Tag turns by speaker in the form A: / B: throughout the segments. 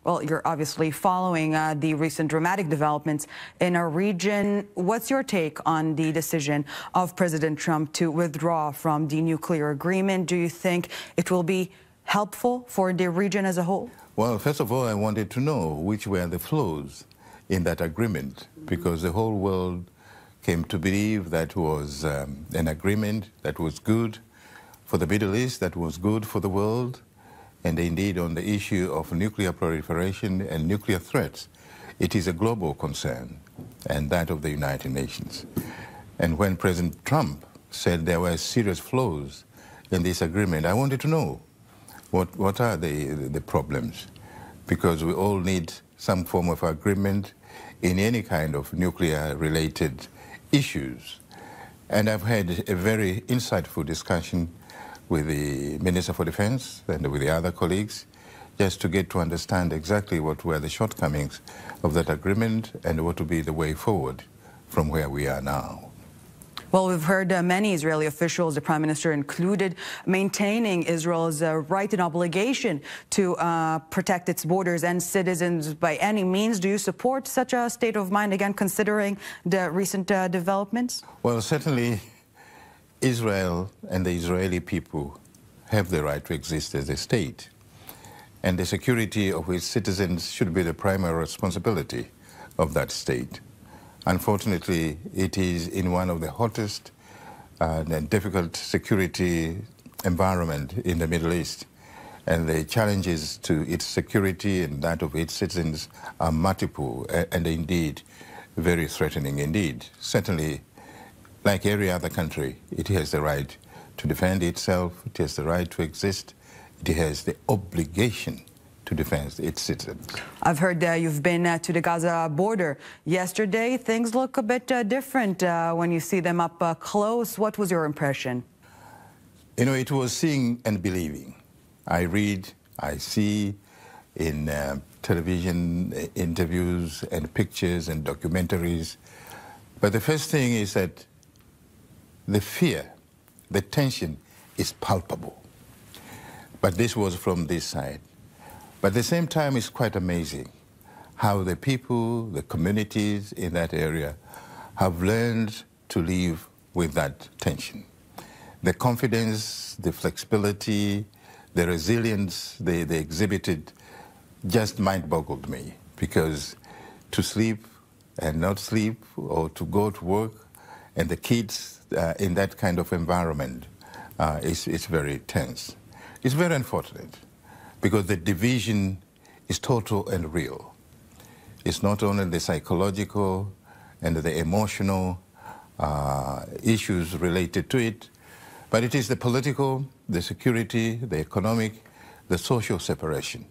A: Well, you're obviously following the recent dramatic developments in our region. What's your take on the decision of President Trump to withdraw from the nuclear agreement? Do you think it will be helpful for the region as a whole?
B: Well, first of all, I wanted to know which were the flaws in that agreement, because the whole world came to believe that was an agreement that was good for the Middle East, that was good for the world. And indeed, on the issue of nuclear proliferation and nuclear threats, it is a global concern, and that of the United Nations. And when President Trump said there were serious flaws in this agreement, I wanted to know what are the problems, because we all need some form of agreement in any kind of nuclear-related issues. And I've had a very insightful discussion with the Minister for Defense and with the other colleagues, just to get to understand exactly what were the shortcomings of that agreement and what would be the way forward from where we are now.
A: Well, we've heard many Israeli officials, the Prime Minister included, maintaining Israel's right and obligation to protect its borders and citizens by any means. Do you support such a state of mind, again, considering the recent developments?
B: Well, certainly Israel and the Israeli people have the right to exist as a state, and the security of its citizens should be the primary responsibility of that state. Unfortunately, it is in one of the hottest and difficult security environment in the Middle East, and the challenges to its security and that of its citizens are multiple and indeed very threatening indeed. Certainly, like every other country, it has the right to defend itself, it has the right to exist, it has the obligation to defend its citizens.
A: I've heard you've been to the Gaza border yesterday. Things look a bit different when you see them up close. What was your impression?
B: You know, it was seeing and believing. I read, I see in television interviews and pictures and documentaries. But the first thing is that the fear, the tension is palpable. But this was from this side. But at the same time, it's quite amazing how the people, the communities in that area have learned to live with that tension. The confidence, the flexibility, the resilience they exhibited just mind-boggled me, because to sleep and not sleep, or to go to work, and the kids in that kind of environment, it's very tense. It's very unfortunate, because the division is total and real. It's not only the psychological and the emotional issues related to it, but it is the political, the security, the economic, the social separation.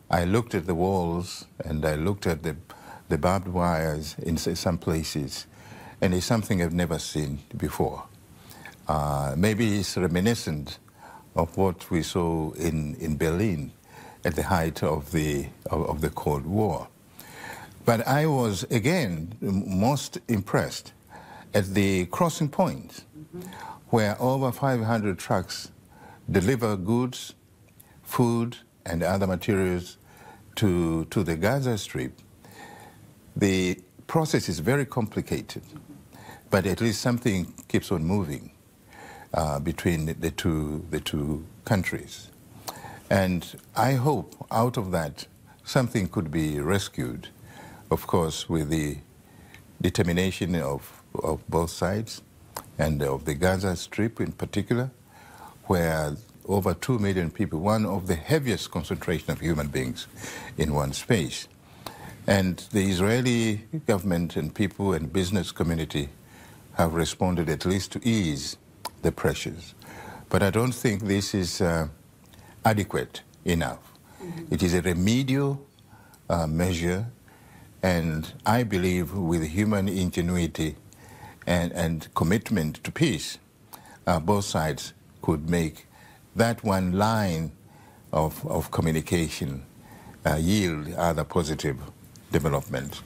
B: I looked at the walls and I looked at the barbed wires in some places, and it's something I've never seen before. Maybe it's reminiscent of what we saw in Berlin at the height of the Cold War. But I was, again, most impressed at the crossing point, where over 500 trucks deliver goods, food, and other materials to the Gaza Strip. The process is very complicated, but at least something keeps on moving between the two countries. And I hope out of that something could be rescued, of course, with the determination of both sides, and of the Gaza Strip in particular, where over 2 million people, one of the heaviest concentration of human beings in one space. And the Israeli government and people and business community have responded at least to ease the pressures. But I don't think this is adequate enough. It is a remedial measure, and I believe with human ingenuity and commitment to peace, both sides could make that one line of communication yield other positive development.